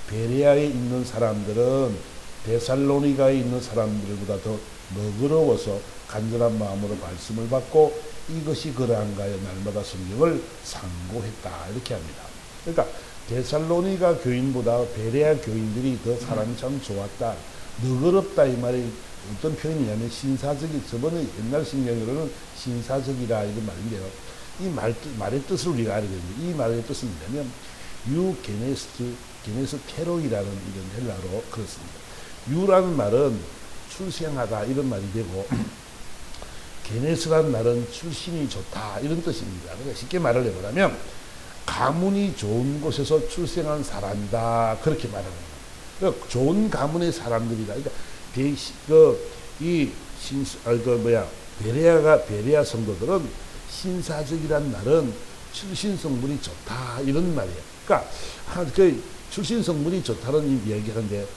베레아에 있는 사람들은 데살로니가에 있는 사람들보다 더 너그러워서 간절한 마음으로 말씀을 받고 이것이 그러한가 하여 날마다 성경을 상고했다 이렇게 합니다. 그러니까 데살로니가 교인보다 베레아 교인들이 더 사람이 참 좋았다, 너그럽다 이 말이 어떤 표현이냐면 신사적이, 저번에 옛날 신경으로는 신사적이라 이런 말인데요. 이 말의 뜻을 우리가 알아야 되는데, 이 말의 뜻은 뭐냐면 게네스 캐로이라는 이런 헬라로 그렇습니다. 유라는 말은 출생하다 이런 말이 되고 게네스라는 말은 출신이 좋다 이런 뜻입니다. 그러니까 쉽게 말을 해보자면 가문이 좋은 곳에서 출생한 사람이다 그렇게 말하는 거예요. 그러니까 좋은 가문의 사람들이다. 그러니까 베레아 성도들은 신사적이란 말은 출신 성분이 좋다 이런 말이에요. 그러니까 그 출신 성분이 좋다는 이야기하는데,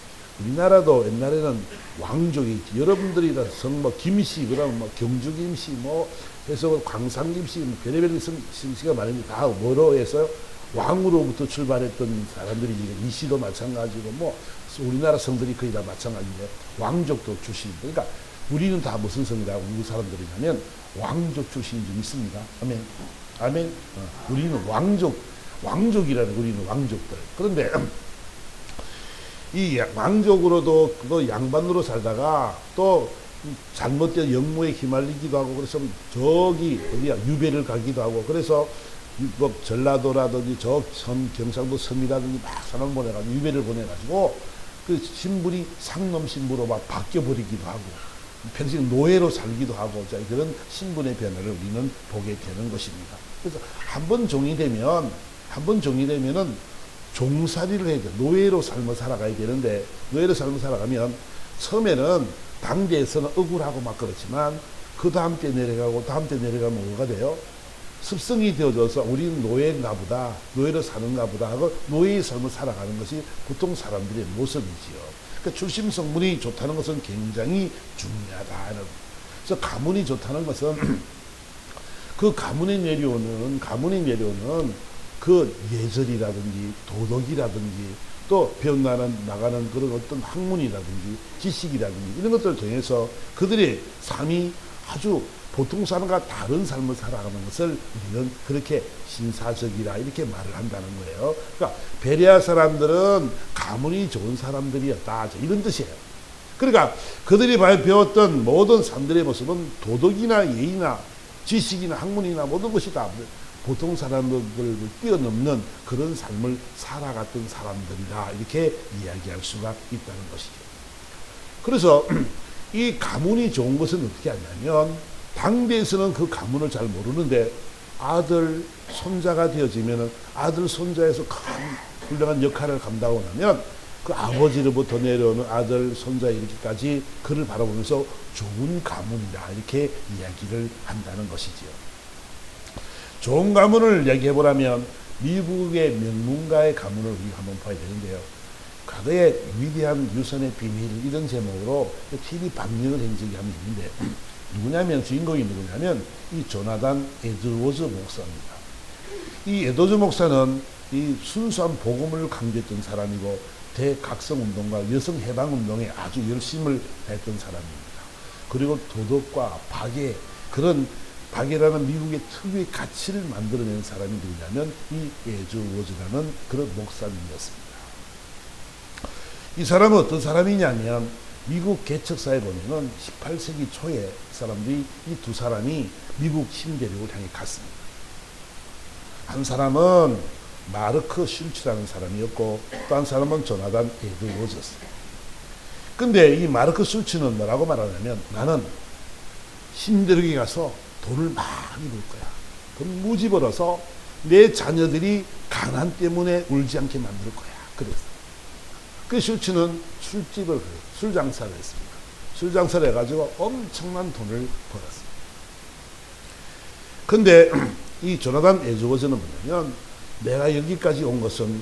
우리나라도 옛날에는 왕족이 여러분들이 다 뭐 김씨, 그러면 뭐 경주 김씨, 뭐 해서 광산 김씨, 뭐 별의별 김씨가 많은데 다 뭐로 해서 왕으로부터 출발했던 사람들이 이씨도 마찬가지고 뭐 우리나라 성들이 거의 다 마찬가지인데 왕족도 출신. 그러니까 우리는 다 무슨 성이라고 미국 사람들이냐면 왕족 출신이 좀 있습니다. 아멘. 아멘. 우리는 왕족이라는, 우리는 왕족들. 그런데 이 왕족으로도 또 양반으로 살다가 또 잘못된 역모에 휘말리기도 하고, 그래서 저기 어디야 유배를 가기도 하고, 그래서 뭐 전라도라든지 저 경상도 섬이라든지 막 사람 보내가지고 유배를 보내가지고 그 신분이 상놈 신부로 막 바뀌어버리기도 하고 평생 노예로 살기도 하고, 자 그런 신분의 변화를 우리는 보게 되는 것입니다. 그래서 한 번 종이 되면은 종살이를 해야 돼. 노예로 삶을 살아가야 되는데, 노예로 삶을 살아가면 처음에는 당대에서는 억울하고 막 그렇지만 그 다음 때 내려가고 다음 때 내려가면 뭐가 돼요? 습성이 되어져서 우리는 노예인가 보다, 노예로 사는가 보다 하고 노예의 삶을 살아가는 것이 보통 사람들의 모습이지요. 그러니까 출신 성분이 좋다는 것은 굉장히 중요하다. 그래서 가문이 좋다는 것은 그 가문에 내려오는 그 예절이라든지 도덕이라든지 또 배워나가는 그런 어떤 학문이라든지 지식이라든지 이런 것들을 통해서 그들의 삶이 아주 보통 사람과 다른 삶을 살아가는 것을 우리는 그렇게 신사적이라 이렇게 말을 한다는 거예요. 그러니까 베레아 사람들은 가문이 좋은 사람들이었다 이런 뜻이에요. 그러니까 그들이 배웠던 모든 사람들의 모습은 도덕이나 예의나 지식이나 학문이나 모든 것이 다 보통 사람들을 뛰어넘는 그런 삶을 살아갔던 사람들이다 이렇게 이야기할 수가 있다는 것이죠. 그래서 이 가문이 좋은 것은 어떻게 하냐면, 당대에서는 그 가문을 잘 모르는데 아들, 손자가 되어지면 아들, 손자에서 큰 훌륭한 역할을 감당하고 나면 그 아버지로부터 내려오는 아들, 손자 이렇게까지 그를 바라보면서 좋은 가문이다 이렇게 이야기를 한다는 것이지요. 좋은 가문을 얘기해보라면 미국의 명문가의 가문을 우리가 한번 봐야 되는데요. 과거에 위대한 유선의 비밀 이런 제목으로 TV 방영을 한 적이 한번 있는데, 누구냐면 주인공이 누구냐면 이 조나단 에드워즈 목사입니다. 이 에드워즈 목사는 이 순수한 복음을 강조했던 사람이고 대각성운동과 여성해방운동에 아주 열심을 했던 사람입니다. 그리고 도덕과 박애, 그런 박애라는 미국의 특유의 가치를 만들어낸 사람이 누구냐면 이 에드워즈라는 그런 목사님이었습니다. 이 사람은 어떤 사람이냐면, 미국 개척사에 보면은 18세기 초에 사람들이 이 두 사람이 미국 신대륙을 향해 갔습니다. 한 사람은 마르크 슐츠라는 사람이었고 또 한 사람은 조나단 에드워즈였어요. 근데 이 마르크 슐츠는 뭐라고 말하냐면, 나는 신대륙에 가서 돈을 많이 벌 거야. 돈 무지 벌어서 내 자녀들이 가난 때문에 울지 않게 만들 거야. 그랬어요. 그 슐츠는 술집을, 술 장사를 했습니다. 술 장사를 해가지고 엄청난 돈을 벌었습니다. 근데 이 조나단 에드워즈는 뭐냐면, 내가 여기까지 온 것은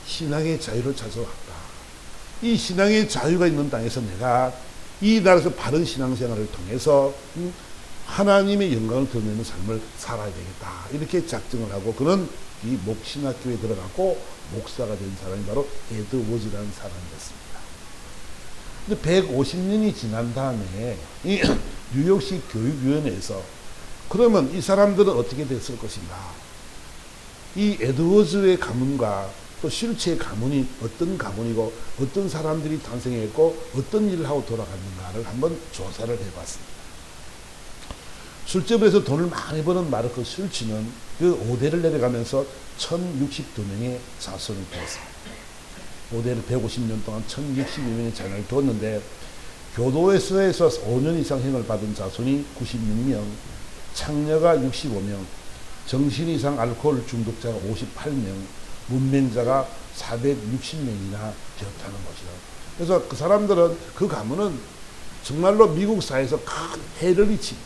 신앙의 자유를 찾아왔다. 이 신앙의 자유가 있는 땅에서 내가 이 나라에서 바른 신앙생활을 통해서 하나님의 영광을 드러내는 삶을 살아야 되겠다. 이렇게 작정을 하고 그는 이 목신학교에 들어가고 목사가 된 사람이 바로 에드워즈라는 사람이었습니다. 근데 150년이 지난 다음에 이 뉴욕시 교육위원회에서 그러면 이 사람들은 어떻게 됐을 것인가? 이 에드워즈의 가문과 또 실체의 가문이 어떤 가문이고 어떤 사람들이 탄생했고 어떤 일을 하고 돌아갔는가를 한번 조사를 해봤습니다. 술집을 해서 돈을 많이 버는 마르크 슐츠는 그 5대를 내려가면서 1062명의 자손을 두었습니다. 5대를 150년 동안 1062명의 자녀를 두었는데 교도소에서 5년 이상 형을 받은 자손이 96명, 창녀가 65명, 정신 이상 알코올 중독자가 58명, 문맹자가 460명이나 되었다는 거죠. 그래서 그 사람들은 그 가문은 정말로 미국 사회에서 큰 해를 입힌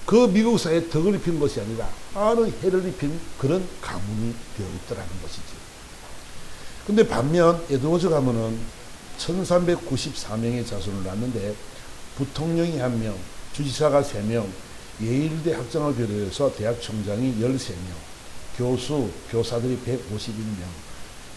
그 미국 사회에 덕을 입힌 것이 아니라 많은 해를 입힌 그런 가문이 되어 있더라는 것이지. 근데 반면 에드워즈 가문은 1394명의 자손을 낳았는데 부통령이 1명, 주지사가 3명, 예일대 학장을 비롯해서 대학 총장이 13명, 교수, 교사들이 151명,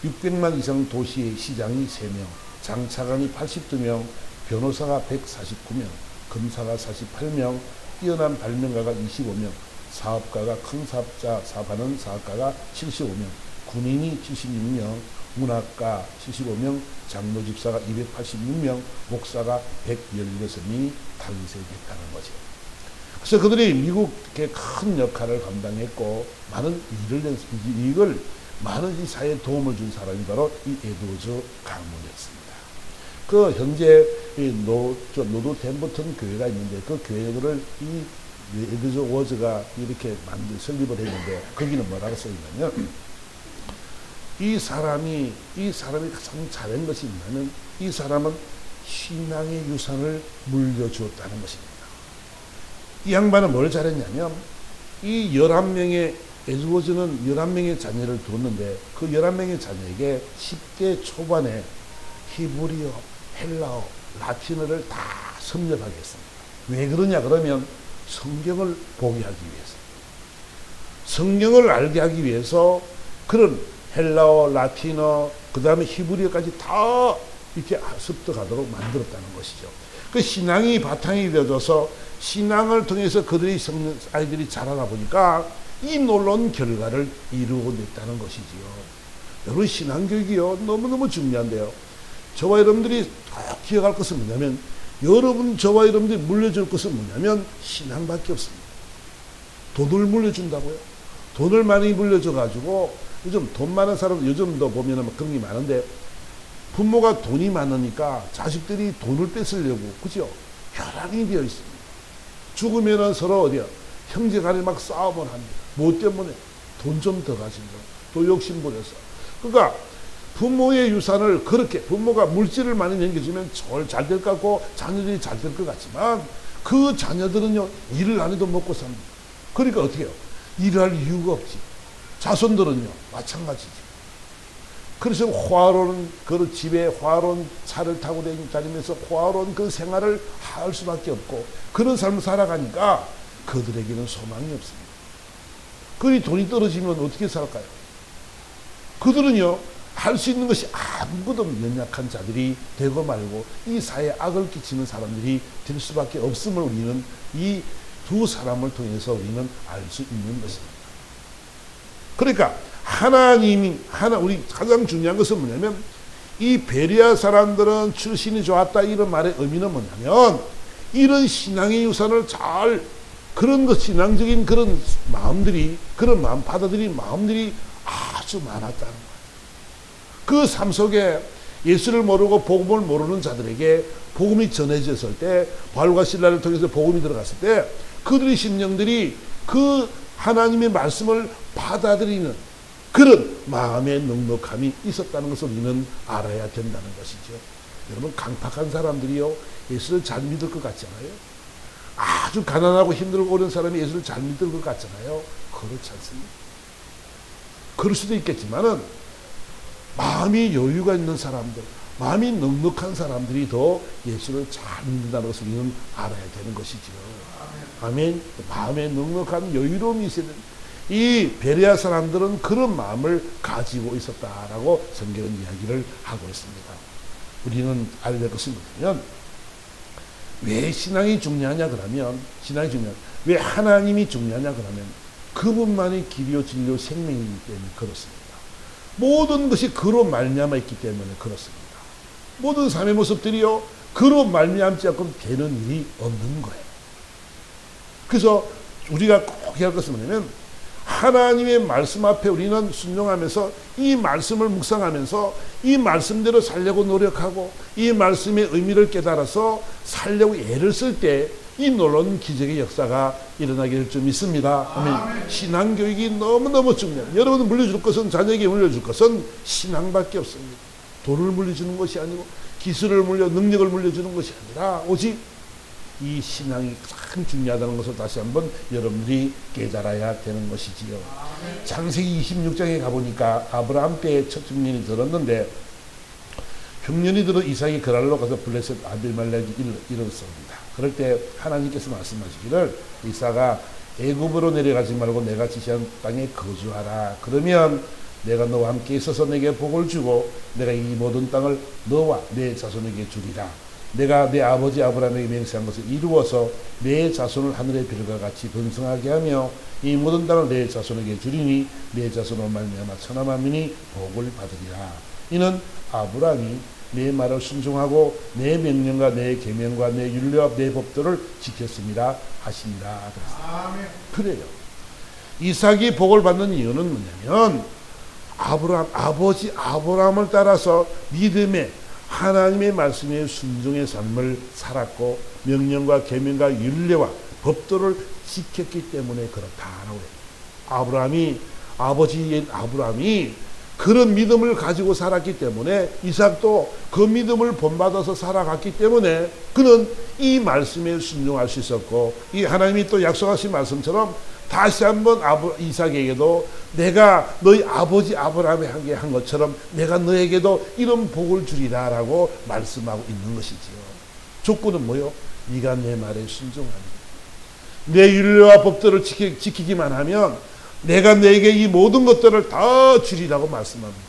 600만 이상 도시의 시장이 3명, 장차관이 82명, 변호사가 149명, 검사가 48명, 뛰어난 발명가가 25명, 사업가가 큰 사업자 사업하는 사업가가 75명, 군인이 76명, 문학가 75명, 장로집사가 286명, 목사가 116명이 탄생했다는 거죠. 그래서 그들이 미국의 큰 역할을 감당했고 많은 일을 이걸 많은 이 사회에 도움을 준 사람이 바로 이 에드워즈 가문이었습니다. 그 현재 이 노드 템버턴 교회가 있는데 그 교회를 이 에드워즈 워즈가 이렇게 설립을 했는데 거기는 뭐라고 써있냐면 이 사람이 가장 잘한 것이 있냐면 이 사람은 신앙의 유산을 물려주었다는 것입니다. 이 양반은 뭘 잘했냐면 이 11명의 에드워즈는 11명의 자녀를 두었는데 그 11명의 자녀에게 10대 초반에 히브리어, 헬라어, 라틴어를 다 섭렵하게 했습니다. 왜 그러냐 그러면 성경을 보게 하기 위해서. 성경을 알게 하기 위해서 그런 헬라어, 라틴어, 그 다음에 히브리어까지 다 이렇게 습득하도록 만들었다는 것이죠. 그 신앙이 바탕이 되어져서 신앙을 통해서 그들이 아이들이 자라나 보니까 이 놀라운 결과를 이루어냈다는 것이지요. 여러분 신앙교육이요 너무너무 중요한데요. 저와 여러분들이 꼭 기억할 것은 뭐냐면 저와 여러분들이 물려줄 것은 뭐냐면 신앙밖에 없습니다. 돈을 물려준다고요? 돈을 많이 물려줘가지고 요즘 돈 많은 사람 요즘도 보면은 그런 게 많은데 부모가 돈이 많으니까 자식들이 돈을 뺏으려고 그죠? 혈안이 되어 있습니다. 죽으면은 서로 어디야? 형제간에 막 싸움을 합니다. 뭐 때문에? 돈 좀 더 가진 거. 또 욕심 부려서. 그러니까 부모의 유산을 그렇게 부모가 물질을 많이 남겨주면 잘 될 것 같고 자녀들이 잘 될 것 같지만 그 자녀들은요 일을 안 해도 먹고 삽니다. 그러니까 어떻게 해요? 일할 이유가 없지. 자손들은요 마찬가지지. 그래서 화로는 그 집에 화로는 차를 타고 다니면서 화로는 그 생활을 할 수밖에 없고 그런 삶을 살아가니까 그들에게는 소망이 없습니다. 그리 돈이 떨어지면 어떻게 살까요? 그들은요 할 수 있는 것이 아무것도 없는 연약한 자들이 되고 말고 이 사회에 악을 끼치는 사람들이 될 수밖에 없음을 우리는 이 두 사람을 통해서 우리는 알 수 있는 것입니다. 그러니까 우리 가장 중요한 것은 뭐냐면 이 베리아 사람들은 출신이 좋았다 이런 말의 의미는 뭐냐면 이런 신앙의 유산을 그런 것 신앙적인 그런 마음들이 그런 마음 받아들인 마음들이 아주 많았다는 거예요. 그 삶 속에 예수를 모르고 복음을 모르는 자들에게 복음이 전해졌을 때 바울과 실라를 통해서 복음이 들어갔을 때 그들의 심령들이 그 하나님의 말씀을 받아들이는 그런 마음의 넉넉함이 있었다는 것을 우리는 알아야 된다는 것이죠. 여러분 강팍한 사람들이요 예수를 잘 믿을 것 같잖아요. 아주 가난하고 힘들고 어려운 사람이 예수를 잘 믿을 것 같잖아요. 그렇지 않습니다. 그럴 수도 있겠지만은 마음이 여유가 있는 사람들, 마음이 넉넉한 사람들이 더 예수를 잘 믿는다는 것을 우리는 알아야 되는 것이죠. 아멘. 마음에 넉넉한 여유로움이 있어야 됩니다. 이 베레아 사람들은 그런 마음을 가지고 있었다라고 성경은 이야기를 하고 있습니다. 우리는 알아야 될 것은 뭐냐면, 왜 신앙이 중요하냐 그러면, 신앙이 중요하냐, 왜 하나님이 중요하냐 그러면 그분만이 길이요 진리요 생명이기 때문에 그렇습니다. 모든 것이 그로 말미암아 있기 때문에 그렇습니다. 모든 삶의 모습들이요 그로 말미암지 않고 되는 일이 없는 거예요. 그래서 우리가 꼭 해야 할 것은 뭐냐면, 하나님의 말씀 앞에 우리는 순종하면서 이 말씀을 묵상하면서 이 말씀대로 살려고 노력하고 이 말씀의 의미를 깨달아서 살려고 애를 쓸 때 이 놀라운 기적의 역사가 일어나게 될 줄 믿습니다. 아멘. 신앙교육이 너무너무 중요해요. 여러분 물려줄 것은, 자녀에게 물려줄 것은 신앙밖에 없습니다. 돈을 물려주는 것이 아니고 기술을 능력을 물려주는 것이 아니라 오직 이 신앙이 가장 중요하다는 것을 다시 한번 여러분들이 깨달아야 되는 것이지요. 창세기 26장에 가보니까 아브라함 때의 첫 흉년이 들었는데, 흉년이 들어 이삭이 그랄로 가서 블레셋 아비멜렉이 이르렀습니다. 그럴 때 하나님께서 말씀하시기를, 이삭아 애굽으로 내려가지 말고 내가 지시한 땅에 거주하라. 그러면 내가 너와 함께 있어서 내게 복을 주고 내가 이 모든 땅을 너와 내 자손에게 주리라. 내가 내 아버지 아브라함에게 맹세한 것을 이루어서 내 자손을 하늘의 별과 같이 번성하게 하며 이 모든 땅을 내 자손에게 주리니 내 자손으로 말미암아 천하 만민이 복을 받으리라. 이는 아브라함이 내 말을 순종하고 내 명령과 내 계명과 내 율례와 내 법도를 지켰습니다 하시니라. 그래요. 이삭이 복을 받는 이유는 뭐냐면, 아버지 아브라함을 따라서 믿음의 하나님의 말씀에 순종의 삶을 살았고 명령과 계명과 율례와 법도를 지켰기 때문에 그렇다라고 해요. 아버지 아브라함이 그런 믿음을 가지고 살았기 때문에 이삭도 그 믿음을 본받아서 살아갔기 때문에 그는 이 말씀에 순종할 수 있었고, 이 하나님이 또 약속하신 말씀처럼 다시 한번 이삭에게도 내가 너희 아버지 아브라함에게 한 것처럼 내가 너에게도 이런 복을 주리라 라고 말씀하고 있는 것이지요. 조건은 뭐요? 네가 내 말에 순종하는 내 율례와 법도를 지키기만 하면 내가 너에게 이 모든 것들을 다 주리라고 말씀합니다.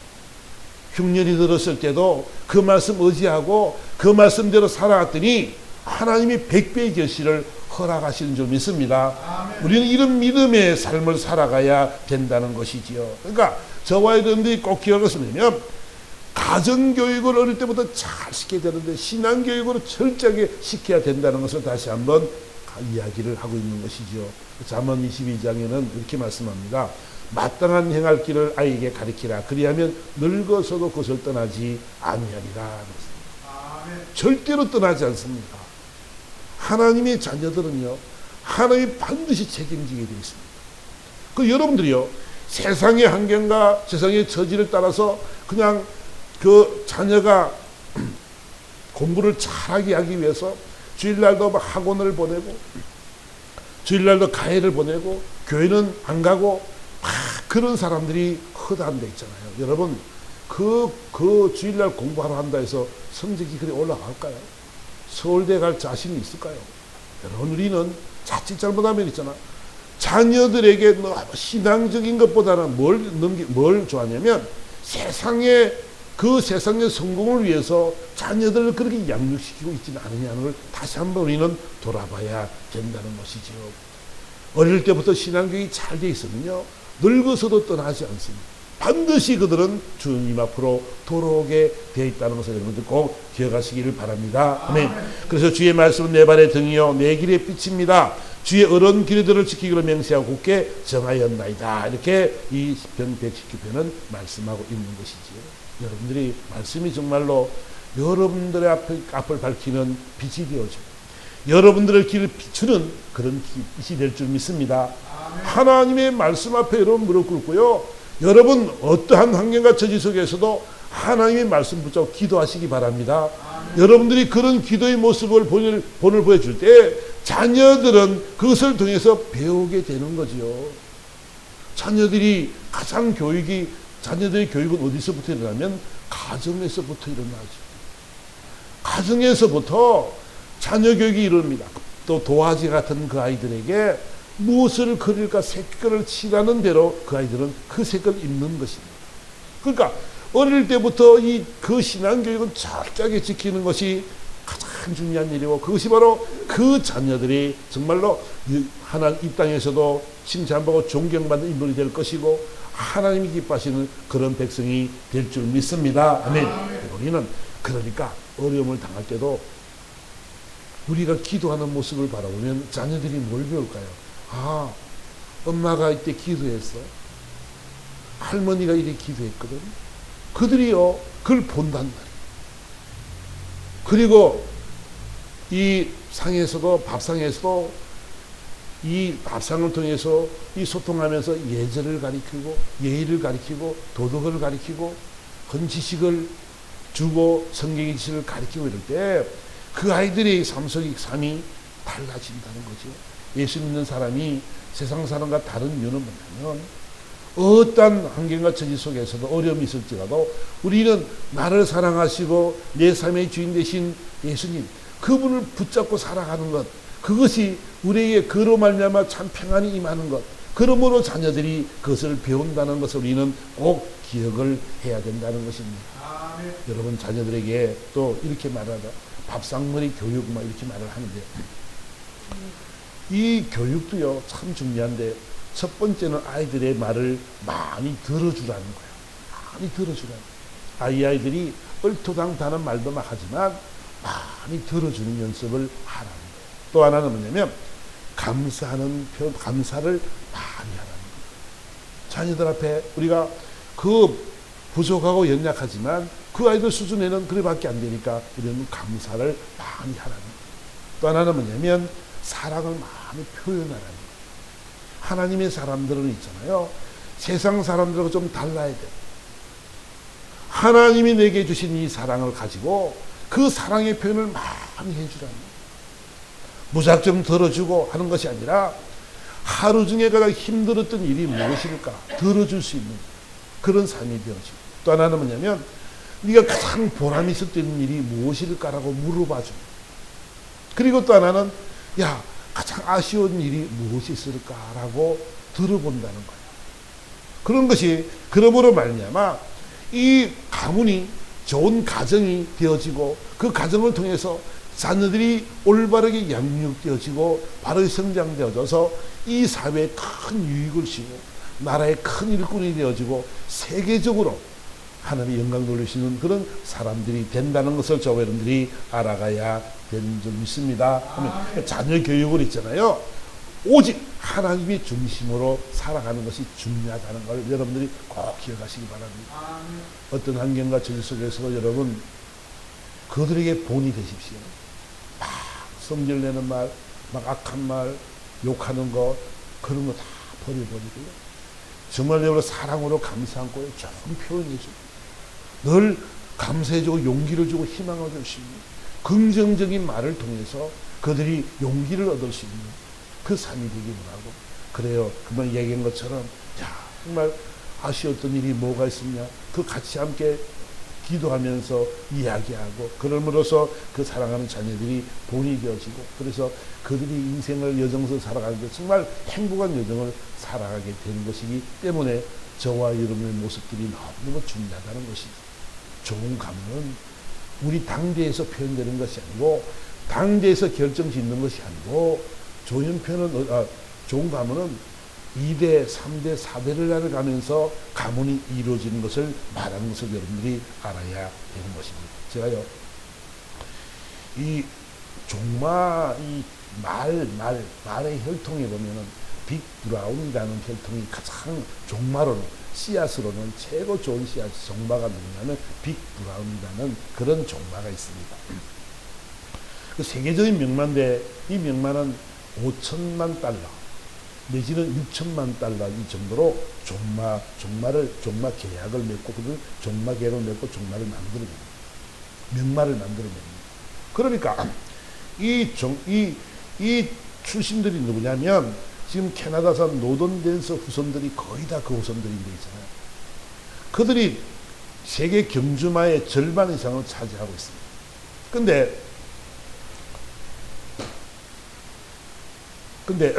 흉년이 들었을 때도 그 말씀 의지하고 그 말씀대로 살아갔더니 하나님이 100배의 결실을 허락하시는 줄 믿습니다. 아멘. 우리는 이런 믿음의 삶을 살아가야 된다는 것이지요. 그러니까 저와 여러분들이 꼭 기억하시면, 가정교육을 어릴 때부터 잘 시켜야 되는데 신앙교육으로 철저하게 시켜야 된다는 것을 다시 한번 이야기를 하고 있는 것이죠. 잠언 22장에는 이렇게 말씀합니다. 마땅한 행할 길을 아이에게 가르치라. 그리하면 늙어서도 그것을 떠나지 아니하리라. 절대로 떠나지 않습니다. 하나님의 자녀들은요, 하나님이 반드시 책임지게 되어 있습니다. 그 여러분들이요, 세상의 환경과 세상의 처지를 따라서 그냥 그 자녀가 공부를 잘하게 하기 위해서 주일날도 학원을 보내고 주일날도 가해를 보내고 교회는 안 가고 막 그런 사람들이 허다한 데 있잖아요. 여러분, 그 주일날 공부하러 한다 해서 성적이 그리 올라갈까요? 서울대 갈 자신이 있을까요? 여러분, 우리는 자칫 잘못하면 있잖아, 자녀들에게 신앙적인 것보다는 뭘 좋아하냐면 그 세상의 성공을 위해서 자녀들을 그렇게 양육시키고 있지는 않느냐는 걸 다시 한번 우리는 돌아봐야 된다는 것이죠. 어릴 때부터 신앙교육이 잘 돼 있으면요, 늙어서도 떠나지 않습니다. 반드시 그들은 주님 앞으로 돌아오게 되어 있다는 것을 여러분들 꼭 기억하시기를 바랍니다. 아멘. 그래서 주의 말씀은 내 발의 등이요 내 길의 빛입니다. 주의 어른 길들을 지키기로 맹세하고 굳게 정하였나이다. 이렇게 이 시편 119편은 말씀하고 있는 것이지요. 여러분들이 말씀이 정말로 여러분들의 앞을 밝히는 빛이 되어줘. 여러분들의 길을 비추는 그런 빛이 될 줄 믿습니다. 하나님의 말씀 앞에 여러분 무릎 꿇고요, 여러분 어떠한 환경과 처지 속에서도 하나님의 말씀 붙잡고 기도하시기 바랍니다. 여러분들이 그런 기도의 모습을 본을 보여줄 때 자녀들은 그것을 통해서 배우게 되는 거지요. 자녀들의 교육은 어디서부터 일어나면 가정에서부터 일어나죠. 가정에서부터 자녀 교육이 이릅니다. 또 도화지 같은 그 아이들에게 무엇을 그릴까 색깔을 칠하는 대로 그 아이들은 그 색을 입는 것입니다. 그러니까 어릴 때부터 그 신앙교육은 철저하게 지키는 것이 가장 중요한 일이고, 그것이 바로 그 자녀들이 정말로 하나님 이 땅에서도 칭찬받고 존경받는 인물이 될 것이고 하나님이 기뻐하시는 그런 백성이 될 줄 믿습니다. 아멘. 우리는 그러니까 어려움을 당할 때도 우리가 기도하는 모습을 바라보면 자녀들이 뭘 배울까요? 아, 엄마가 이때 기도했어. 할머니가 이렇게 기도했거든. 그들이요, 그걸 본단 말이에요. 그리고 이 상에서도, 밥상에서도 이 밥상을 통해서 이 소통하면서 예절을 가리키고 예의를 가리키고 도덕을 가리키고 그런 지식을 주고 성경의 지식을 가리키고 이럴 때 그 아이들의 삶이 달라진다는 거죠. 예수 믿는 사람이 세상 사람과 다른 이유는 뭐냐면 어떤 환경과 처지 속에서도 어려움이 있을지라도 우리는 나를 사랑하시고 내 삶의 주인 되신 예수님, 그분을 붙잡고 살아가는 것, 그것이 우리에게 그로 말미암아 참 평안이 임하는 것, 그러므로 자녀들이 그것을 배운다는 것을 우리는 꼭 기억을 해야 된다는 것입니다. 아멘. 여러분, 자녀들에게 또 이렇게 말하다 밥상머리 교육 이렇게 말을 하는데, 이 교육도요 참 중요한데, 첫 번째는 아이들의 말을 많이 들어주라는 거예요. 많이 들어주라는 거예요. 아이들이 얼토당토하는 말도 막 하지만 많이 들어주는 연습을 하라는 거예요. 또 하나는 뭐냐면 감사하는 표현, 감사를 많이 하라는 거예요. 자녀들 앞에 우리가 그 부족하고 연약하지만 그 아이들 수준에는 그래밖에 안 되니까 우리는 감사를 많이 하라는 거예요. 또 하나는 뭐냐면 사랑을 많이 표현하라는 거예요. 하나님의 사람들은 있잖아요. 세상 사람들하고 좀 달라야 돼. 하나님이 내게 주신 이 사랑을 가지고 그 사랑의 표현을 많이 해주라는 거예요. 무작정 들어주고 하는 것이 아니라 하루 중에 가장 힘들었던 일이 무엇일까? 들어줄 수 있는 그런 삶이 되어지고, 또 하나는 뭐냐면 네가 가장 보람이 있었던 일이 무엇일까라고 물어봐 줍니다. 그리고 또 하나는 야, 가장 아쉬운 일이 무엇이 있을까라고 들어본다는 거예요. 그런 것이 그러므로 말미암아 이 가문이 좋은 가정이 되어지고 그 가정을 통해서 자녀들이 올바르게 양육되어지고 바르게 성장되어져서 이 사회에 큰 유익을 주고 나라의 큰 일꾼이 되어지고 세계적으로 하나님의 영광 돌리시는 그런 사람들이 된다는 것을 저와 여러분들이 알아가야 되는 줄 믿습니다. 자녀 교육을 있잖아요. 오직 하나님의 중심으로 살아가는 것이 중요하다는 걸 여러분들이 꼭 기억하시기 바랍니다. 어떤 환경과 처지 속에서도 여러분 그들에게 본이 되십시오. 막 성질내는 말, 막 악한 말, 욕하는 것, 그런 거 다 버려버리고요. 정말 여러분 사랑으로 감사한 거에 좋은 표현해주고 늘 감사해주고 용기를 주고 희망을 줄 수 있는 긍정적인 말을 통해서 그들이 용기를 얻을 수 있는 그 삶이 되기 원하고, 그래요. 그만 얘기한 것처럼 야, 정말 아쉬웠던 일이 뭐가 있었냐, 그 같이 함께 기도하면서 이야기하고 그럼으로써 그 사랑하는 자녀들이 본이 되어지고, 그래서 그들이 인생을 여정에서 살아가는데 정말 행복한 여정을 살아가게 되는 것이기 때문에 저와 여러분의 모습들이 너무너무 중요하다는 것이죠. 좋은 가문은 우리 당대에서 표현되는 것이 아니고 당대에서 결정짓는 것이 아니고 좋은 가문은 2대, 3대, 4대를 나아가면서 가문이 이루어지는 것을 말하는 것을 여러분들이 알아야 되는 것입니다. 제가요, 이 종마, 이 말의 혈통에 보면은 빅 브라운이라는 혈통이 가장 종마로는, 씨앗으로는 최고 좋은 씨앗 종마가 누구냐면 빅 브라운이라는 그런 종마가 있습니다. 그 세계적인 명마인데 이 명마는 5천만 달러 내지는 6천만 달러 이 정도로 종마 계약을 맺고 그들 종마 계약을 맺고 종마를 만들어냅니다. 명마를 만들어냅니다. 그러니까 이 출신들이 누구냐면 지금 캐나다산 노던댄서 후손들이 거의 다 그 후손들인데 있잖아요. 그들이 세계 경주마의 절반 이상을 차지하고 있습니다. 근데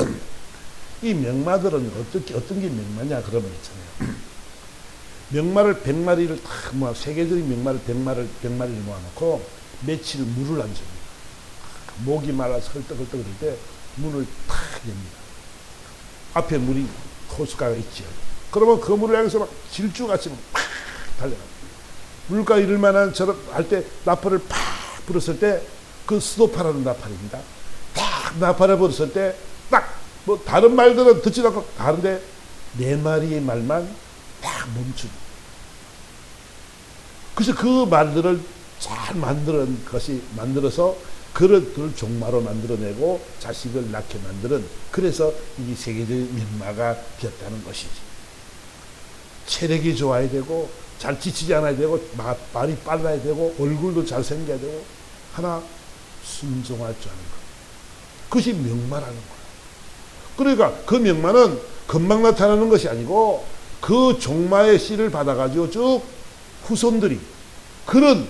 이 명마들은 어떤 게 명마냐 그러면 있잖아요. 명마를 100마리를 딱 모아, 세계적인 명마를 100마리를 모아놓고 며칠 물을 안 줍니다. 목이 말라서 헐떡헐떡 그럴 때 문을 탁 엽니다. 앞에 물이 호숫가가 있죠. 그러면 그 물을 향해서 막 질주같이 막 달려갑니다. 물가 이를 만한 저런 할 때 나팔을 팍 불었을 때 그 수도파라는 나팔입니다. 딱 나팔을 불었을 때 딱 뭐 다른 말들은 듣지도 않고 다른데 4마리의 말만 딱 멈춥니다. 그래서 그 말들을 잘 만들어서 그릇을 종마로 만들어내고 자식을 낳게 만드는, 그래서 이 세계적인 명마가 되었다는 것이지. 체력이 좋아야 되고 잘 지치지 않아야 되고 말이 빨라야 되고 얼굴도 잘생겨야 되고 하나 순종할 줄 아는 것. 그것이 명마라는 거야. 그러니까 그 명마는 금방 나타나는 것이 아니고 그 종마의 씨를 받아가지고 쭉 후손들이 그런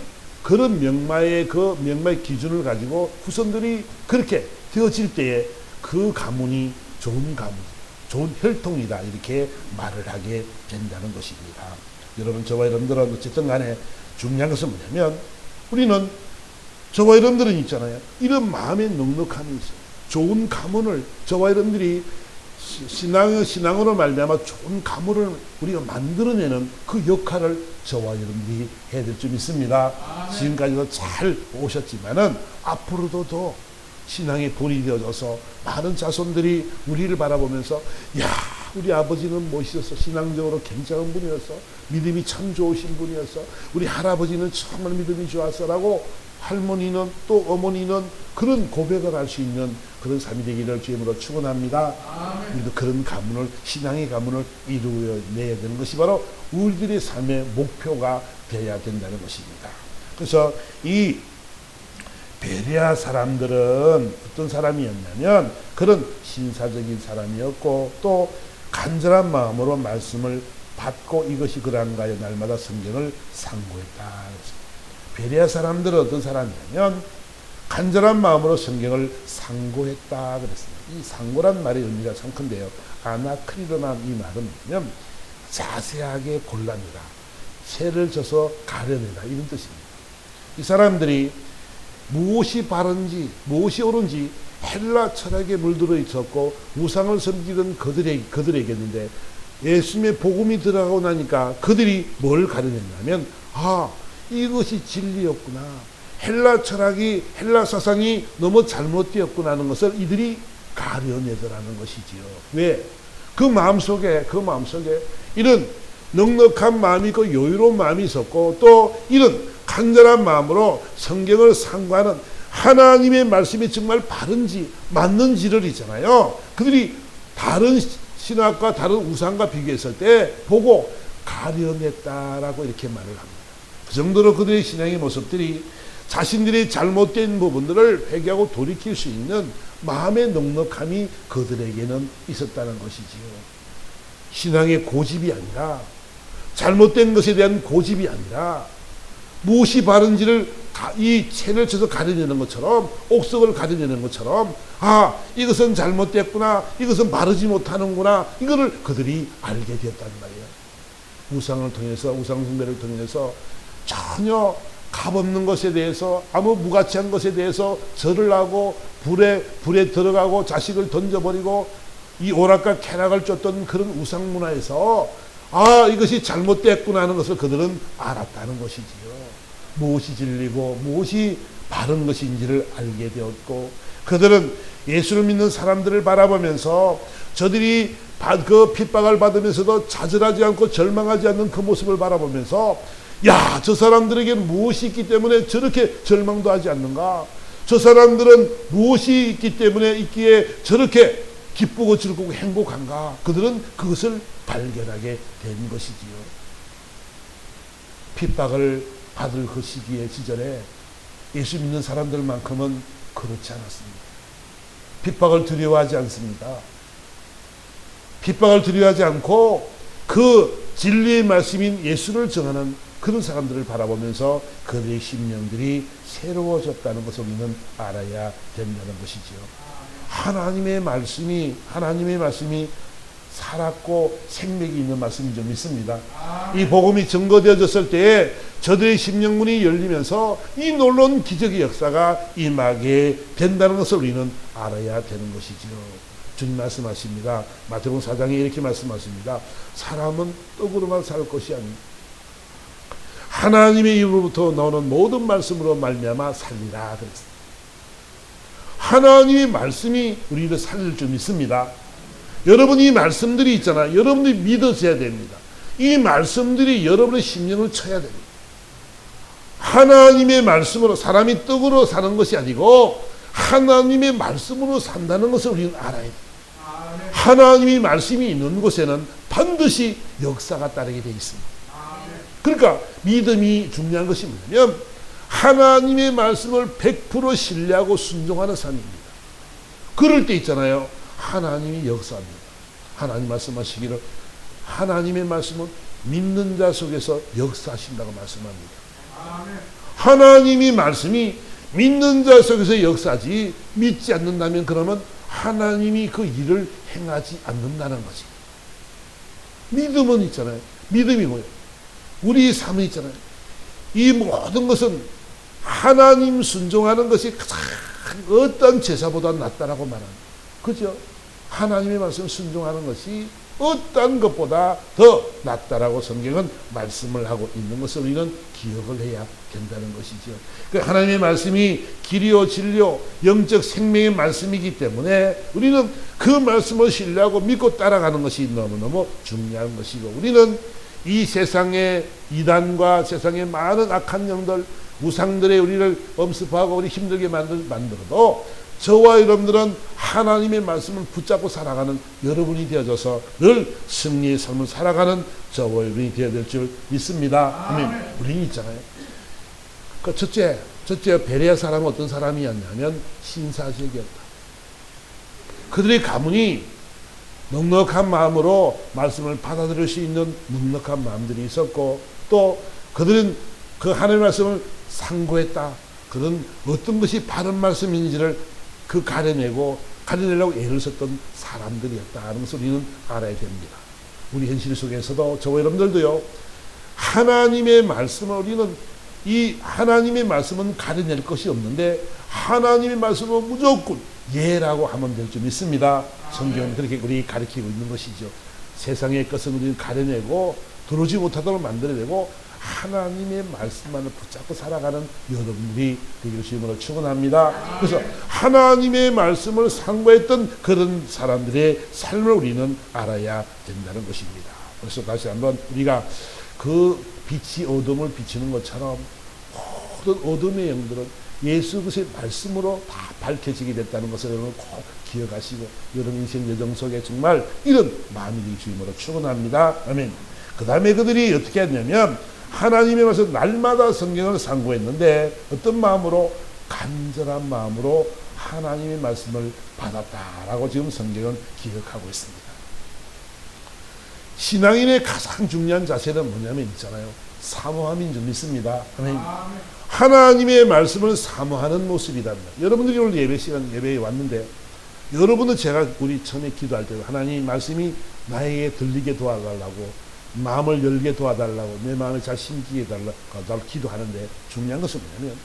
명마의 기준을 가지고 후손들이 그렇게 되어질 때에 그 가문이 좋은 가문, 좋은 혈통이다 이렇게 말을 하게 된다는 것입니다. 여러분, 저와 여러분들은 어쨌든 간에 중요한 것은 뭐냐면 우리는 저와 여러분들은 있잖아요. 이런 마음의 넉넉함이 있어요. 좋은 가문을 저와 여러분들이 신앙으로 말미암아 좋은 가문을 우리가 만들어내는 그 역할을 저와 여러분들이 해야 될 줄 믿습니다. 지금까지도 잘 오셨지만은 앞으로도 더 신앙의 본이 되어져서 많은 자손들이 우리를 바라보면서 야, 우리 아버지는 멋있었어. 신앙적으로 굉장한 분이었어. 믿음이 참 좋으신 분이었어. 우리 할아버지는 정말 믿음이 좋았어. 라고 할머니는 또 어머니는 그런 고백을 할 수 있는 그런 삶이 되기를 주님으로 축원합니다. 우리도 그런 가문을, 신앙의 가문을 이루어내야 되는 것이 바로 우리들의 삶의 목표가 되어야 된다는 것입니다. 그래서 이 베레아 사람들은 어떤 사람이었냐면 그런 신사적인 사람이었고 또 간절한 마음으로 말씀을 받고 이것이 그런가요 날마다 성경을 상고했다. 베레아 사람들은 어떤 사람이냐면 간절한 마음으로 성경을 상고했다 그랬습니다. 이 상고란 말의 의미가 참 큰데요. 아나크리로난 이 말은 뭐냐면 자세하게 골라내라, 채를 져서 가려내라 이런 뜻입니다. 이 사람들이 무엇이 바른지 무엇이 옳은지 헬라 철학에 물들어 있었고 우상을 섬기던 그들에게였는데 예수님의 복음이 들어가고 나니까 그들이 뭘 가려냈냐면 이것이 진리였구나. 헬라 철학이, 헬라 사상이 너무 잘못되었구나 하는 것을 이들이 가려내더라는 것이지요. 왜? 그 마음속에 이런 넉넉한 마음이 있고 여유로운 마음이 있었고 또 이런 간절한 마음으로 성경을 상고하는 하나님의 말씀이 정말 바른지 맞는지를 있잖아요. 그들이 다른 신학과 다른 우상과 비교했을 때 보고 가려냈다라고 이렇게 말을 합니다. 그 정도로 그들의 신앙의 모습들이 자신들의 잘못된 부분들을 회개하고 돌이킬 수 있는 마음의 넉넉함이 그들에게는 있었다는 것이지요. 신앙의 고집이 아니라 잘못된 것에 대한 고집이 아니라 무엇이 바른지를 이 채를 쳐서 가려내는 것처럼 옥석을 가려내는 것처럼 이것은 잘못됐구나, 이것은 바르지 못하는구나, 이거를 그들이 알게 되었단 말이에요. 우상을 통해서, 우상숭배를 통해서 전혀 값없는 것에 대해서, 아무 무가치한 것에 대해서 절을 하고 불에 들어가고 자식을 던져버리고 이 오락과 쾌락을 쫓던 그런 우상 문화에서 이것이 잘못됐구나 하는 것을 그들은 알았다는 것이지요. 무엇이 진리고 무엇이 바른 것인지를 알게 되었고 그들은 예수를 믿는 사람들을 바라보면서 저들이 그 핍박을 받으면서도 좌절하지 않고 절망하지 않는 그 모습을 바라보면서 저 사람들에게는 무엇이 있기 때문에 저렇게 절망도 하지 않는가? 저 사람들은 무엇이 있기 때문에 있기에 저렇게 기쁘고 즐겁고 행복한가? 그들은 그것을 발견하게 된 것이지요. 핍박을 받을 그 시기의 시절에 예수 믿는 사람들만큼은 그렇지 않았습니다. 핍박을 두려워하지 않습니다. 핍박을 두려워하지 않고 그 진리의 말씀인 예수를 정하는 그런 사람들을 바라보면서 그들의 심령들이 새로워졌다는 것을 우리는 알아야 된다는 것이지요. 하나님의 말씀이 살았고 생명이 있는 말씀인 줄 믿습니다. 이 복음이 증거되어졌을 때에 저들의 심령문이 열리면서 이 놀라운 기적의 역사가 임하게 된다는 것을 우리는 알아야 되는 것이죠. 주님 말씀하십니다. 마태복음 4장에 이렇게 말씀하십니다. 사람은 떡으로만 살 것이 아니라 하나님의 입으로부터 나오는 모든 말씀으로 말미암아 살리라 그랬습니다. 하나님의 말씀이 우리를 살릴 줄 믿습니다. 여러분, 이 말씀들이 있잖아요. 여러분들이 믿어져야 됩니다. 이 말씀들이 여러분의 심령을 쳐야 됩니다. 하나님의 말씀으로, 사람이 떡으로 사는 것이 아니고 하나님의 말씀으로 산다는 것을 우리는 알아야 돼요. 하나님의 말씀이 있는 곳에는 반드시 역사가 따르게 되어 있습니다. 그러니까 믿음이 중요한 것이 뭐냐면 하나님의 말씀을 100% 신뢰하고 순종하는 삶입니다. 그럴 때 있잖아요. 하나님이 역사합니다. 하나님 말씀하시기를 하나님의 말씀은 믿는 자 속에서 역사하신다고 말씀합니다. 하나님의 말씀이 믿는 자 속에서 역사하지 믿지 않는다면 그러면 하나님이 그 일을 행하지 않는다는 거지. 믿음은 있잖아요. 믿음이 뭐예요? 우리 삶이 있잖아요. 이 모든 것은 하나님 순종하는 것이 가장 어떤 제사보다 낫다라고 말합니다. 그죠? 하나님의 말씀을 순종하는 것이 어떤 것보다 더 낫다라고 성경은 말씀을 하고 있는 것을 우리는 기억을 해야 된다는 것이죠. 하나님의 말씀이 길이요 진리요 영적 생명의 말씀이기 때문에 우리는 그 말씀을 신뢰하고 믿고 따라가는 것이 너무너무 중요한 것이고, 우리는 이 세상의 이단과 세상의 많은 악한 영들, 우상들의 우리를 엄습하고 우리 힘들게 만들어도 저와 여러분들은 하나님의 말씀을 붙잡고 살아가는 여러분이 되어져서 늘 승리의 삶을 살아가는 저와 여러분이 되어야 될 줄 믿습니다. 아멘. 우리는 있잖아요. 그 첫째 베레아 사람은 어떤 사람이었냐면 신사적이었다. 그들의 가문이 넉넉한 마음으로 말씀을 받아들일 수 있는 넉넉한 마음들이 있었고, 또 그들은 그 하나님의 말씀을 상고했다. 그런 어떤 것이 바른 말씀인지를 가려내려고 애를 썼던 사람들이었다 하는 것을 우리는 알아야 됩니다. 우리 현실 속에서도 저와 여러분들도요, 하나님의 말씀을 우리는 이 하나님의 말씀은 가려낼 것이 없는데 하나님의 말씀은 무조건 예라고 하면 될 줄 믿습니다. 성경은 그렇게 우리 가르치고 있는 것이죠. 세상의 것은 우리는 가려내고 들어오지 못하도록 만들어내고 하나님의 말씀만을 붙잡고 살아가는 여러분들이 되기를 주님으로 축원합니다. 그래서 하나님의 말씀을 상고했던 그런 사람들의 삶을 우리는 알아야 된다는 것입니다. 그래서 다시 한번 우리가 그 빛이 어둠을 비추는 것처럼 모든 어둠의 영들은 예수 그리스도의 말씀으로 다 밝혀지게 됐다는 것을 여러분 꼭 기억하시고 여러분 인생 여정 속에 정말 이런 마음이 되기 주님으로 축원합니다. 아멘. 그 다음에 그들이 어떻게 했냐면 하나님의 말씀 날마다 성경을 상고했는데 어떤 마음으로? 간절한 마음으로 하나님의 말씀을 받았다라고 지금 성경은 기억하고 있습니다. 신앙인의 가장 중요한 자세는 뭐냐면 있잖아요. 사모함인 줄 믿습니다. 아멘. 하나님의 말씀을 사모하는 모습이랍니다. 여러분들이 오늘 예배에 왔는데 여러분은 우리 처음에 기도할 때 하나님 말씀이 나에게 들리게 도와달라고, 마음을 열게 도와달라고, 내 마음에 잘 심기게 해달라고 기도하는데 중요한 것은 뭐냐면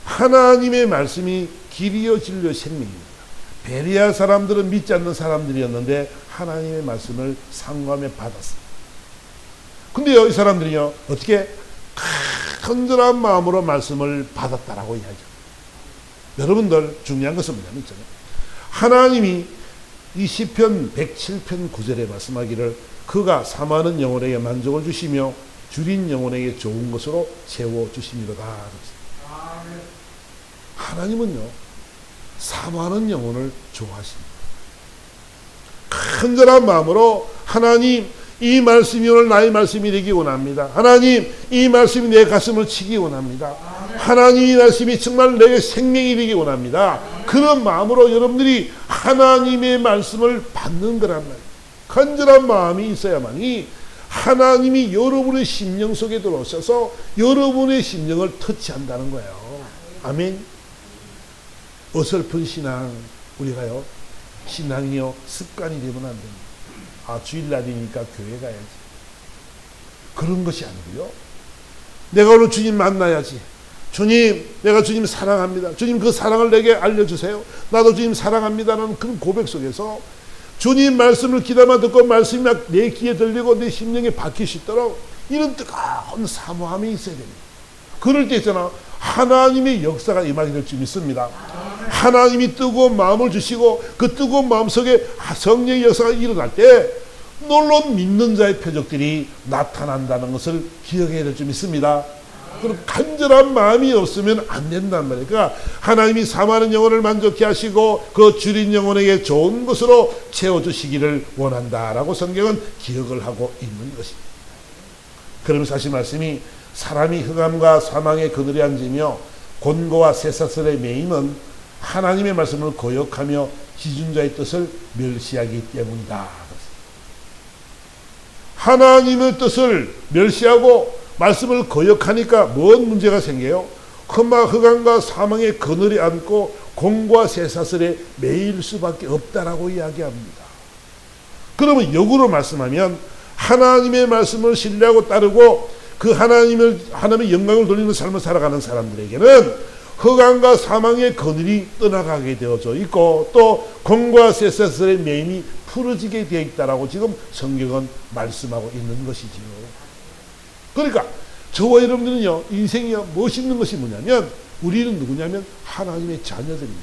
하나님의 말씀이 길이요 진리요 생명입니다. 베레아 사람들은 믿지 않는 사람들이었는데 하나님의 말씀을 상고하며 받았습니다. 근데요, 이 사람들이요 어떻게 간절한 마음으로 말씀을 받았다라고 이야기합니다. 여러분들 중요한 것은 뭐냐면 있잖아요. 하나님이 이 시편 107편 9절에 말씀하기를 그가 사모하는 영혼에게 만족을 주시며 줄인 영혼에게 좋은 것으로 채워주심이로다. 하나님은요 사모하는 영혼을 좋아하십니다. 간절한 마음으로 하나님 이 말씀이 오늘 나의 말씀이 되기 원합니다. 하나님 이 말씀이 내 가슴을 치기 원합니다. 하나님 이 말씀이 정말 내게 생명이 되기 원합니다. 그런 마음으로 여러분들이 하나님의 말씀을 받는 거란 말이에요. 간절한 마음이 있어야만이 하나님이 여러분의 심령 속에 들어오셔서 여러분의 심령을 터치한다는 거예요. 아멘. 어설픈 신앙, 우리가요, 신앙이요, 습관이 되면 안 됩니다. 아, 주일날이니까 교회 가야지. 그런 것이 아니고요. 내가 오늘 주님 만나야지. 주님, 내가 주님 사랑합니다. 주님 그 사랑을 내게 알려주세요. 나도 주님 사랑합니다라는 그런 고백 속에서 주님 말씀을 귀담아 듣고 말씀이 막 내 귀에 들리고 내 심령에 박힐 수 있도록 이런 뜨거운 사모함이 있어야 됩니다. 그럴 때 있잖아, 하나님의 역사가 임하게 될 줄 믿습니다. 하나님이 뜨거운 마음을 주시고 그 뜨거운 마음 속에 성령의 역사가 일어날 때 놀라운 믿는 자의 표적들이 나타난다는 것을 기억해야 될 줄 믿습니다. 그럼 간절한 마음이 없으면 안 된단 말이에요. 그러니까 하나님이 사모하는 영혼을 만족케 하시고 그 줄인 영혼에게 좋은 것으로 채워주시기를 원한다라고 성경은 기억을 하고 있는 것입니다. 그러면서 하신 말씀이 사람이 흑암과 사망의 그늘에 앉으며 곤고와 쇠사슬에 매임은 하나님의 말씀을 거역하며 지존자의 뜻을 멸시하기 때문이다. 하나님의 뜻을 멸시하고 말씀을 거역하니까 뭔 문제가 생겨요? 흑암과 사망의 그늘에 앉고 곤고와 쇠사슬에 매일 수밖에 없다라고 이야기합니다. 그러면 역으로 말씀하면 하나님의 말씀을 신뢰하고 따르고 그 하나님의 영광을 돌리는 삶을 살아가는 사람들에게는 흑암과 사망의 그늘이 떠나가게 되어져 있고 또 곤고와 쇠사슬의 매임이 풀어지게 되어 있다라고 지금 성경은 말씀하고 있는 것이지요. 그러니까 저와 여러분들은요, 인생이요, 멋있는 것이 뭐냐면 우리는 누구냐면 하나님의 자녀들입니다.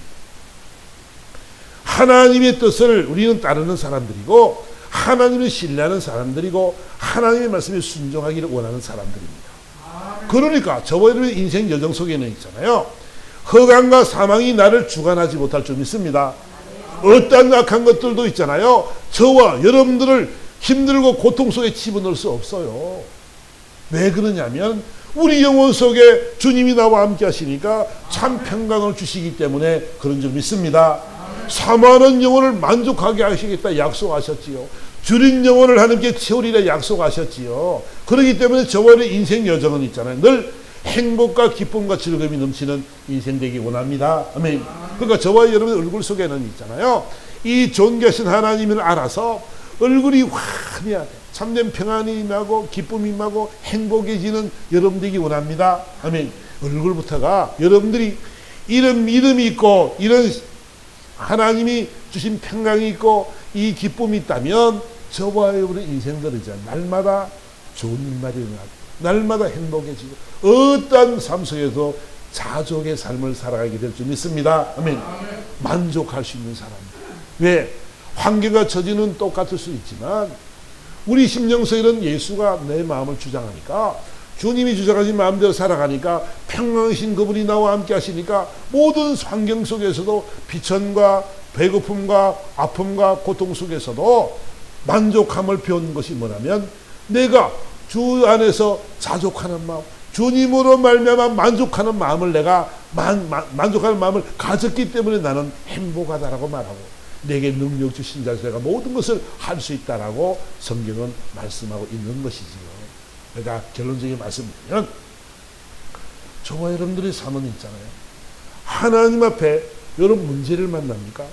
하나님의 뜻을 우리는 따르는 사람들이고 하나님을 신뢰하는 사람들이고 하나님의 말씀에 순종하기를 원하는 사람들입니다. 그러니까 저와 여러분의 인생 여정 속에는 있잖아요, 흑암과 사망이 나를 주관하지 못할 줄 믿습니다. 어떤 악한 것들도 있잖아요, 저와 여러분들을 힘들고 고통 속에 집어넣을 수 없어요. 왜 그러냐면 우리 영혼 속에 주님이 나와 함께 하시니까 참 평강을 주시기 때문에 그런 줄 믿습니다. 사모하는 영혼을 만족하게 하시겠다 약속하셨지요. 줄인 영혼을 하나님께 채우리라 약속하셨지요. 그렇기 때문에 저와의 인생 여정은 있잖아요, 늘 행복과 기쁨과 즐거움이 넘치는 인생 되기 원합니다. 아멘. 그러니까 저와 여러분의 얼굴 속에는 있잖아요, 이 존귀하신 하나님을 알아서 얼굴이 환해야 돼. 참된 평안이 임하고 기쁨이 임하고 행복해지는 여러분 되기 원합니다. 아멘. 얼굴부터가 여러분들이 이런 믿음이 있고 이런 하나님이 주신 평강이 있고 이 기쁨이 있다면 저와 여러분의 인생들이죠, 날마다 좋은 일말이 일어나고 날마다 행복해지고 어떤 삶 속에서 자족의 삶을 살아가게 될 줄 믿습니다. 아멘. 만족할 수 있는 사람들. 왜? 환경과 처지는 똑같을 수 있지만 우리 심령 속에는 예수가 내 마음을 주장하니까, 주님이 주장하신 마음대로 살아가니까 평강이신 그분이 나와 함께 하시니까 모든 환경 속에서도 비천과 배고픔과 아픔과 고통 속에서도 만족함을 배우는 것이 뭐냐면 내가 주 안에서 자족하는 마음, 주님으로 말미암아 만족하는 마음을 내가 만족하는 마음을 가졌기 때문에 나는 행복하다라고 말하고 내게 능력 주신 자에서 내가 모든 것을 할 수 있다라고 성경은 말씀하고 있는 것이지요. 그러니까 결론적인 말씀드리면 저와 여러분들의 삶은 있잖아요, 하나님 앞에 여러분 문제를 만납니까?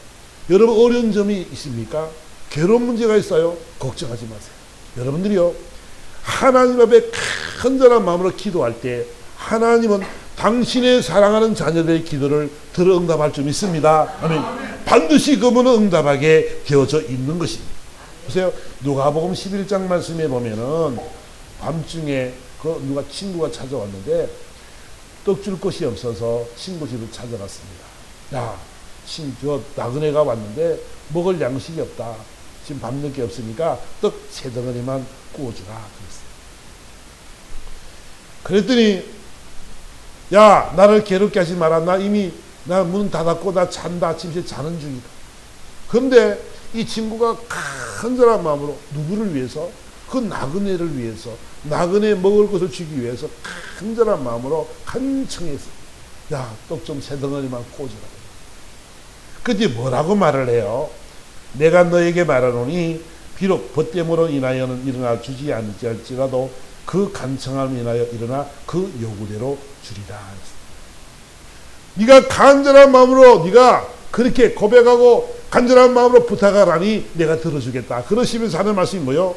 여러분 어려운 점이 있습니까? 괴로운 문제가 있어요? 걱정하지 마세요. 여러분들이요, 하나님 앞에 간절한 마음으로 기도할 때 하나님은 당신의 사랑하는 자녀들의 기도를 들어 응답할 줄 믿습니다. 아멘. 반드시 그분은 응답하게 되어져 있는 것입니다. 보세요, 누가복음 11장 말씀에 보면은 밤중에 누가 친구가 찾아왔는데 떡 줄 것이 없어서 친구 집을 찾아갔습니다. 야, 저 나그네가 왔는데 먹을 양식이 없다. 지금 밤늦게 없으니까 떡 3덩어리만 구워주라. 그랬더니 야, 나를 괴롭게 하지 마라. 나 이미 문 닫았고 나 잔다. 침실에 자는 중이다. 그런데 이 친구가 간절한 마음으로 누구를 위해서? 그 나그네를 위해서, 나그네 먹을 것을 주기 위해서 간절한 마음으로 간청했어. 야, 떡 좀 3덩어리만 구워주라. 그때 뭐라고 말을 해요? 내가 너에게 말하노니 비록 벗됨으로 인하여는 일어나 주지 않을지라도 그 간청함을 인하여 일어나 그 요구대로 주리라. 네가 간절한 마음으로 네가 그렇게 고백하고 간절한 마음으로 부탁하라니 내가 들어주겠다. 그러시면서 하는 말씀이 뭐요?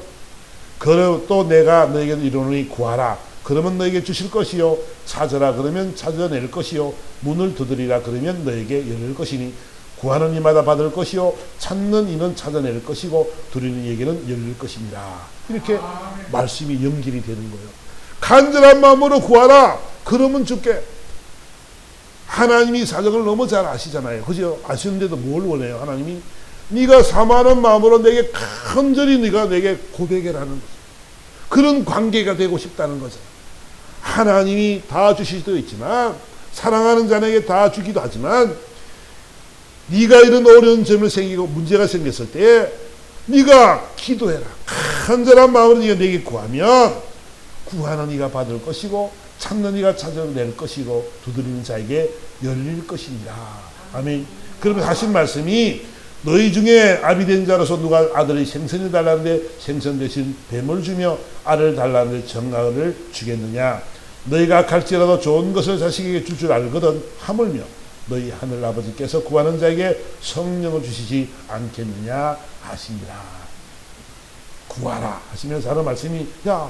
그럼 또 내가 너에게 이르노니 구하라. 그러면 너에게 주실 것이요. 찾으라. 그러면 찾아낼 것이요. 문을 두드리라. 그러면 너에게 열릴 것이니 구하는 이마다 받을 것이요. 찾는 이는 찾아낼 것이고 두드리는 이에게는 열릴 것이니라. 이렇게 말씀이 연결이 되는 거예요. 간절한 마음으로 구하라. 그러면 줄게. 하나님이 사정을 너무 잘 아시잖아요. 그죠? 아시는데도 뭘 원해요? 하나님이 네가 사모하는 마음으로 내게 간절히 네가 내게 고백해라는 거죠. 그런 관계가 되고 싶다는 거죠. 하나님이 다 주실 수도 있지만 사랑하는 자에게 다 주기도 하지만 네가 이런 어려운 점을 생기고 문제가 생겼을 때 네가 기도해라. 간절한 마음으로 네가 내게 구하면 구하는 네가 받을 것이고 찾는 이가 찾아낼 것이고 두드리는 자에게 열릴 것이니라. 아멘. 그러면 하신 말씀이 너희 중에 아비된 자로서 누가 아들이 생선을 달라는데 생선 대신 뱀을 주며 알을 달라는데 정알을 주겠느냐. 너희가 갈지라도 좋은 것을 자식에게 줄 줄 알거든 하물며 너희 하늘 아버지께서 구하는 자에게 성령을 주시지 않겠느냐 하시니라. 구하라 하시면서 하는 말씀이 야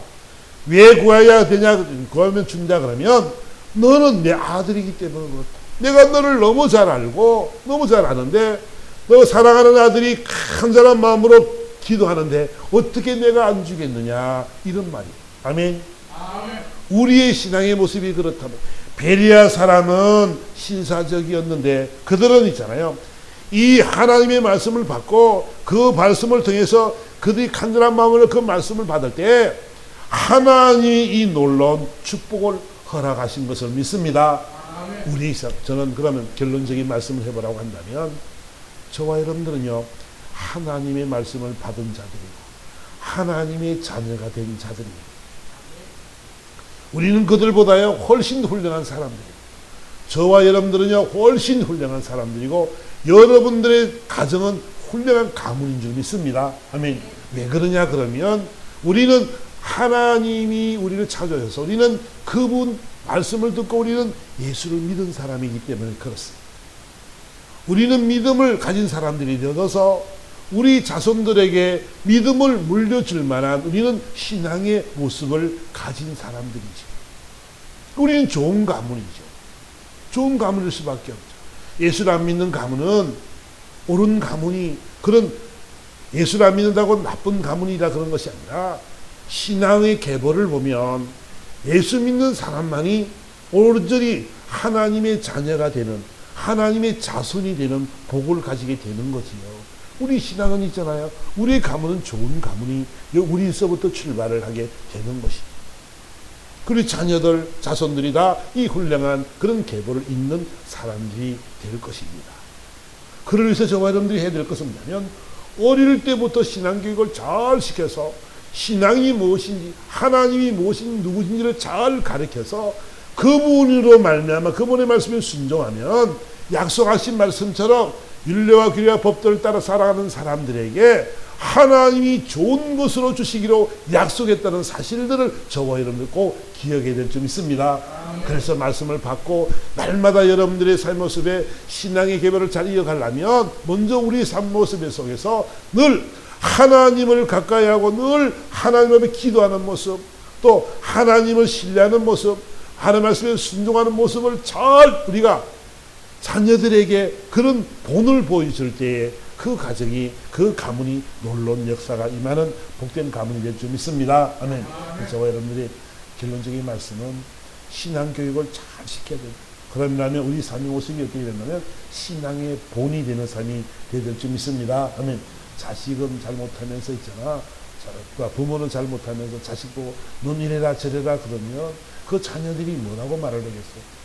왜 구해야 되냐? 구하면 준다 그러면 너는 내 아들이기 때문에 그렇다. 내가 너를 너무 잘 알고 너무 잘 아는데 너 사랑하는 아들이 간절한 마음으로 기도하는데 어떻게 내가 안 주겠느냐 이런 말이에요. 아멘. 아멘. 우리의 신앙의 모습이 그렇다면 베리아 사람은 신사적이었는데 그들은 있잖아요. 이 하나님의 말씀을 받고 그 말씀을 통해서 그들이 간절한 마음으로 그 말씀을 받을 때 하나님이 이 놀라운 축복을 허락하신 것을 믿습니다. 우리 저는 그러면 결론적인 말씀을 해보라고 한다면 저와 여러분들은요 하나님의 말씀을 받은 자들이고 하나님의 자녀가 된 자들입니다. 우리는 그들보다요 훨씬 훌륭한 사람들이에요. 저와 여러분들은요 훨씬 훌륭한 사람들이고 여러분들의 가정은 훌륭한 가문인 줄 믿습니다. 아멘. 왜 그러냐 그러면 우리는 하나님이 우리를 찾아오셔서 우리는 그분 말씀을 듣고 우리는 예수를 믿은 사람이기 때문에 그렇습니다. 우리는 믿음을 가진 사람들이 되어서 우리 자손들에게 믿음을 물려줄 만한 우리는 신앙의 모습을 가진 사람들이죠. 우리는 좋은 가문이죠. 좋은 가문일 수밖에 없죠. 예수를 안 믿는 가문은 옳은 가문이 그런 예수를 안 믿는다고 나쁜 가문이라 그런 것이 아니라 신앙의 계보를 보면 예수 믿는 사람만이 온전히 하나님의 자녀가 되는 하나님의 자손이 되는 복을 가지게 되는 거지요. 우리 신앙은 있잖아요. 우리의 가문은 좋은 가문이 우리서부터 출발을 하게 되는 것이죠. 그리고 자녀들, 자손들이 다 이 훌륭한 그런 계보를 잇는 사람들이 될 것입니다. 그러면서 저와 여러분들이 해야 될 것은 뭐냐면 어릴 때부터 신앙교육을 잘 시켜서 신앙이 무엇인지 하나님이 무엇인지 누구인지를 잘 가르쳐서 그분으로 말미암아 그분의 말씀에 순종하면 약속하신 말씀처럼 율례와 규례와 법도를 따라 살아가는 사람들에게 하나님이 좋은 것으로 주시기로 약속했다는 사실들을 저와 여러분들 꼭 기억해야 될 점 있습니다. 그래서 말씀을 받고 날마다 여러분들의 삶 모습에 신앙의 계보를 잘 이어가려면 먼저 우리 삶 모습 속에서 늘 하나님을 가까이 하고 늘 하나님 앞에 기도하는 모습 또 하나님을 신뢰하는 모습 하나님 말씀에 순종하는 모습을 잘 우리가 자녀들에게 그런 본을 보여줄 때에 그 가정이 그 가문이 놀라운 역사가 임하는 복된 가문이 될 줄 믿습니다. 아멘. 저와 여러분들의 결론적인 말씀은 신앙교육을 잘 시켜야 됩니다. 그러면 우리 삶의 모습이 어떻게 되냐면 신앙의 본이 되는 삶이 될 줄 믿습니다. 아멘. 자식은 잘못하면서 있잖아. 부모는 잘못하면서 자식 보고 넌 이래라 저래라 그러면 그 자녀들이 뭐라고 말을 하겠어요?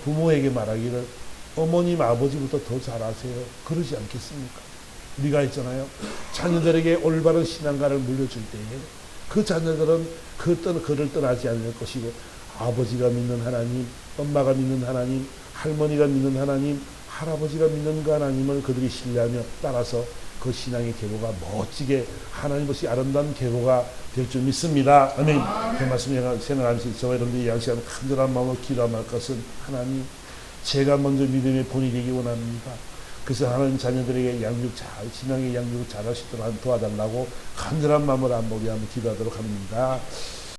부모에게 말하기를 어머님 아버지부터 더 잘하세요. 그러지 않겠습니까? 우리가 있잖아요. 자녀들에게 올바른 신앙가를 물려줄 때에 그 자녀들은 그를 떠나지 않을 것이고 아버지가 믿는 하나님, 엄마가 믿는 하나님, 할머니가 믿는 하나님, 할아버지가 믿는 그 하나님을 그들이 신뢰하며 따라서 그 신앙의 계보가 멋지게 하나님 것이 아름다운 계보가 될 줄 믿습니다. 아멘. 그 말씀을 생각하면서 저와 여러분들이 양식하는 간절한 마음으로 기도할 것은 하나님 제가 먼저 믿음의 본이 되기 원합니다. 그래서 하나님 자녀들에게 신앙의 양육 잘하시도록 도와달라고 간절한 마음으로 한번 우리 한번 기도하도록 합니다.